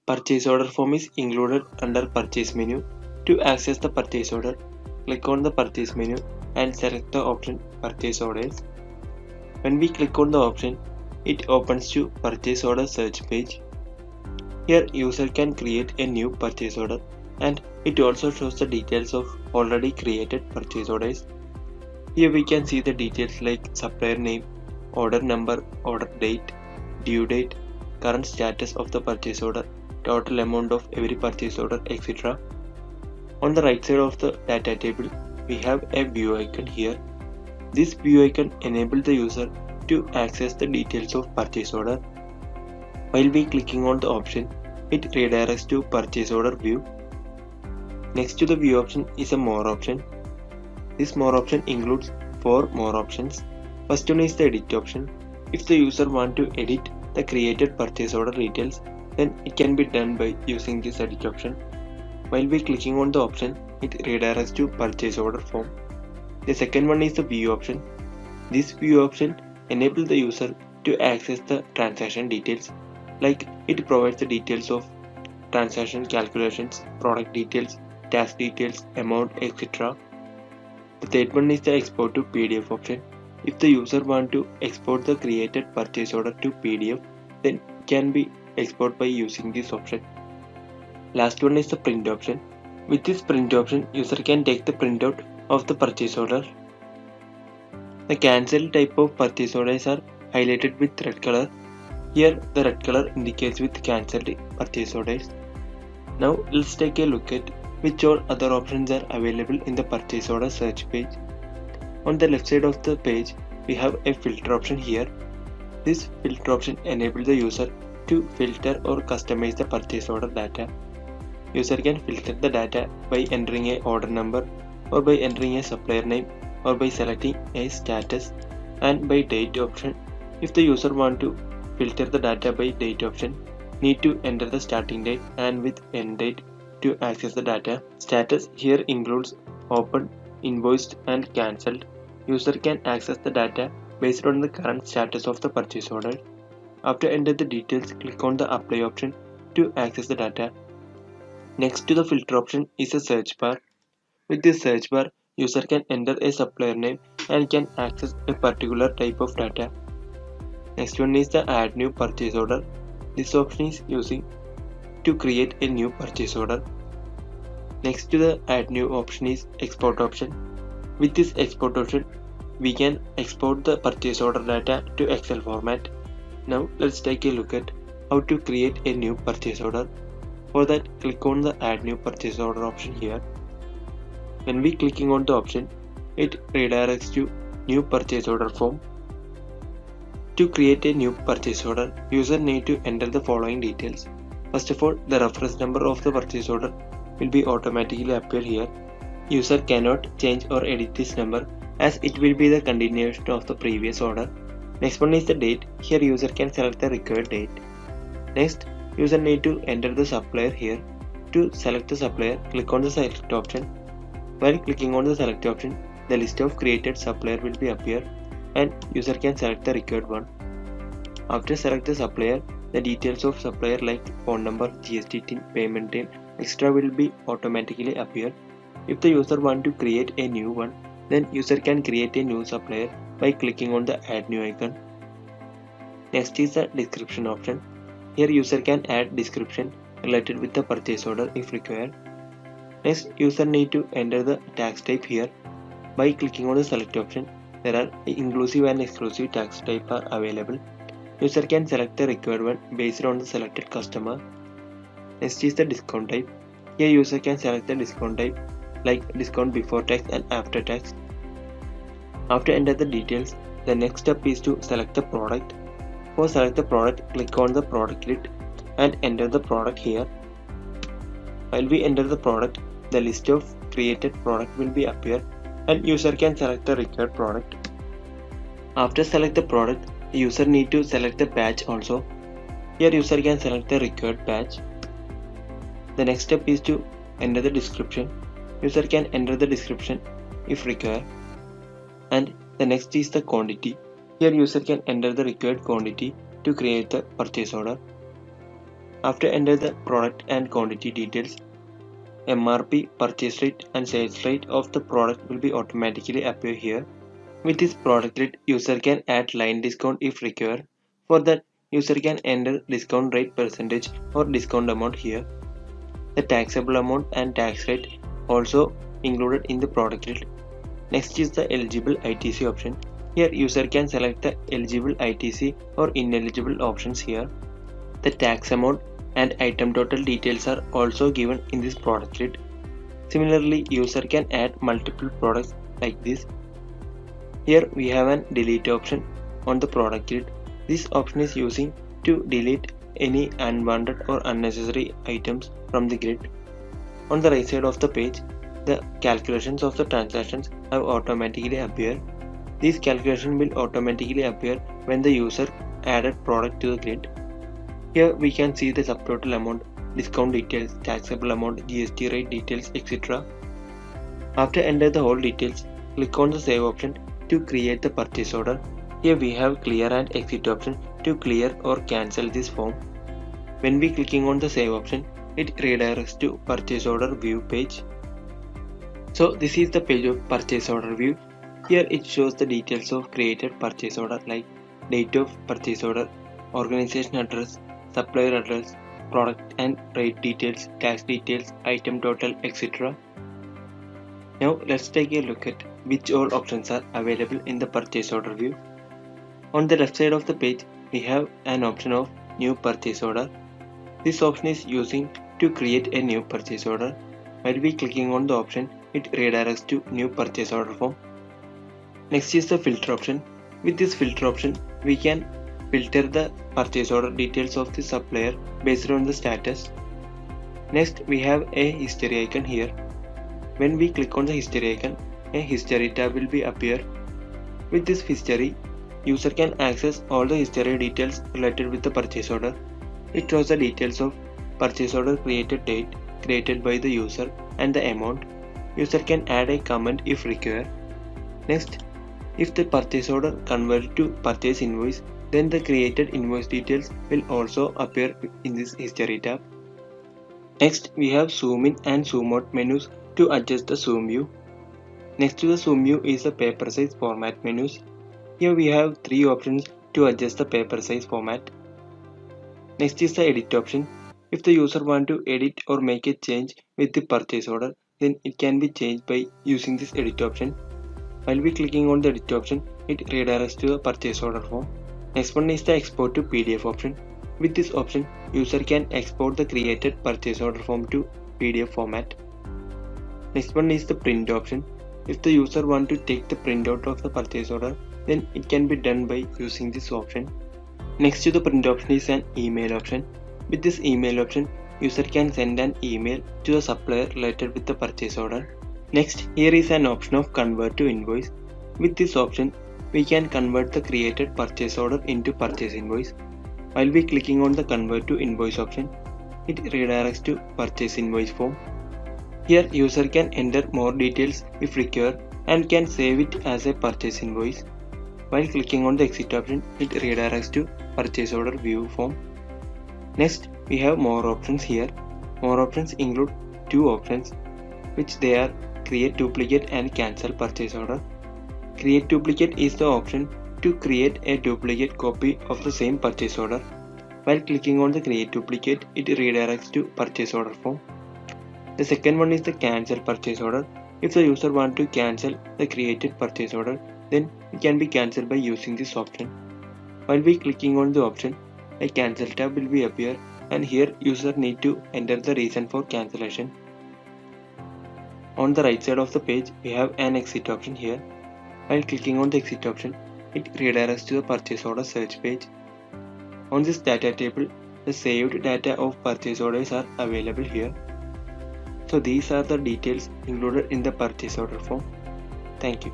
Purchase order form is included under purchase menu. To access the purchase order, click on the purchase menu and select the option purchase orders. When we click on the option, it opens to purchase order search page. Here user can create a new purchase order and it also shows the details of already created purchase orders. Here we can see the details like supplier name, order number, order date, due date, current status of the purchase order, total amount of every purchase order, etc. On the right side of the data table, we have a view icon here. This view icon enables the user to access the details of purchase order. While we clicking on the option, it redirects to purchase order view. Next to the view option is a more option. This more option includes 4 more options. First one is the edit option. If the user want to edit the created purchase order details, then it can be done by using this edit option. While we clicking on the option, it redirects to purchase order form. The second one is the view option. This view option enables the user to access the transaction details, like it provides the details of transaction calculations, product details, tax details, amount, etc. The third one is the export to PDF option. If the user want to export the created purchase order to PDF, then it can be exported by using this option. Last one is the print option. With this print option, user can take the printout of the purchase order. The cancelled type of purchase orders are highlighted with red color. Here the red color indicates with cancelled purchase orders. Now let's take a look at which all other options are available in the purchase order search page. On the left side of the page, we have a filter option here. This filter option enables the user to filter or customize the purchase order data. User can filter the data by entering a order number, or by entering a supplier name, or by selecting a status, and by date option. If the user want to filter the data by date option, need to enter the starting date and with end date to access the data. Status here includes open, invoiced and cancelled. User can access the data based on the current status of the purchase order. After enter the details, click on the apply option to access the data. Next to the filter option is a search bar. With this search bar, user can enter a supplier name and can access a particular type of data. Next one is the add new purchase order. This option is using to create a new purchase order. Next to the add new option is export option. With this export option, we can export the purchase order data to Excel format. Now let's take a look at how to create a new purchase order. For that, click on the add new purchase order option here. When we clicking on the option, it redirects to new purchase order form. To create a new purchase order, user need to enter the following details. First of all, the reference number of the purchase order will be automatically appear here. User cannot change or edit this number as it will be the continuation of the previous order. Next one is the date. Here user can select the required date. Next, user need to enter the supplier here. To select the supplier, click on the select option. While clicking on the select option, the list of created supplier will be appear and user can select the required one. After select the supplier, the details of supplier like phone number, GST TIN, payment TIN, etc. will be automatically appear. If the user want to create a new one, then user can create a new supplier by clicking on the add new icon. Next is the description option. Here user can add description related with the purchase order if required. Next, user need to enter the tax type here. By clicking on the select option, there are inclusive and exclusive tax type are available. User can select the required one based on the selected customer. Next is the discount type. Here user can select the discount type like discount before tax and after tax. After enter the details, the next step is to select the product. For select the product, click on the product grid and enter the product here. While we enter the product, the list of created product will be appear and user can select the required product. After select the product, the user need to select the batch also. Here user can select the required batch. The next step is to enter the description. User can enter the description if required. And the next is the quantity. Here user can enter the required quantity to create the purchase order. After enter the product and quantity details, MRP, purchase rate and sales rate of the product will be automatically appear here. With this product rate, user can add line discount if required. For that, user can enter discount rate percentage or discount amount here. The taxable amount and tax rate also included in the product rate. Next is the eligible ITC option. Here user can select the eligible ITC or ineligible options here. The tax amount and item total details are also given in this product rate. Similarly, user can add multiple products like this. Here we have an delete option on the product grid. This option is using to delete any unwanted or unnecessary items from the grid. On the right side of the page, the calculations of the transactions have automatically appeared. These calculations will automatically appear when the user added product to the grid. Here we can see the subtotal amount, discount details, taxable amount, GST rate details, etc. After enter the whole details, click on the save option to create the purchase order. Here we have clear and exit option to clear or cancel this form. When we clicking on the save option, it redirects to purchase order view page. So this is the page of purchase order view. Here it shows the details of created purchase order like date of purchase order, organization address, supplier address, product and rate details, tax details, item total, etc. Now let's take a look at which all options are available in the purchase order view. On the left side of the page, we have an option of new purchase order. This option is using to create a new purchase order. While we clicking on the option, it redirects to new purchase order form. Next is the filter option. With this filter option, we can filter the purchase order details of the supplier based on the status. Next, we have a history icon here. When we click on the history icon, a history tab will be appear. With this history, user can access all the history details related with the purchase order. It shows the details of purchase order created date, created by the user, and the amount. User can add a comment if required. Next, if the purchase order converted to purchase invoice, then the created invoice details will also appear in this history tab. Next, we have zoom in and zoom out menus to adjust the zoom view. Next to the zoom view is the paper size format menus. Here we have 3 options to adjust the paper size format. Next is the edit option. If the user want to edit or make a change with the purchase order, then it can be changed by using this edit option. While we clicking on the edit option, it redirects to the purchase order form. Next one is the export to PDF option. With this option, user can export the created purchase order form to PDF format. Next one is the print option. If the user want to take the printout of the purchase order, then it can be done by using this option. Next to the print option is an email option. With this email option, user can send an email to the supplier related with the purchase order. Next, here is an option of convert to invoice. With this option, we can convert the created purchase order into purchase invoice. While we clicking on the convert to invoice option, it redirects to purchase invoice form. Here user can enter more details if required and can save it as a purchase invoice. While clicking on the exit option, it redirects to purchase order view form. Next, we have more options here. More options include 2 options, which they are create duplicate and cancel purchase order. Create duplicate is the option to create a duplicate copy of the same purchase order. While clicking on the create duplicate, it redirects to purchase order form. The second one is the cancel purchase order. If the user want to cancel the created purchase order, then it can be cancelled by using this option. While we clicking on the option, a cancel tab will be appear, and here user need to enter the reason for cancellation. On the right side of the page, we have an exit option here. While clicking on the exit option, it redirects to the purchase order search page. On this data table, the saved data of purchase orders are available here. So these are the details included in the purchase order form. Thank you.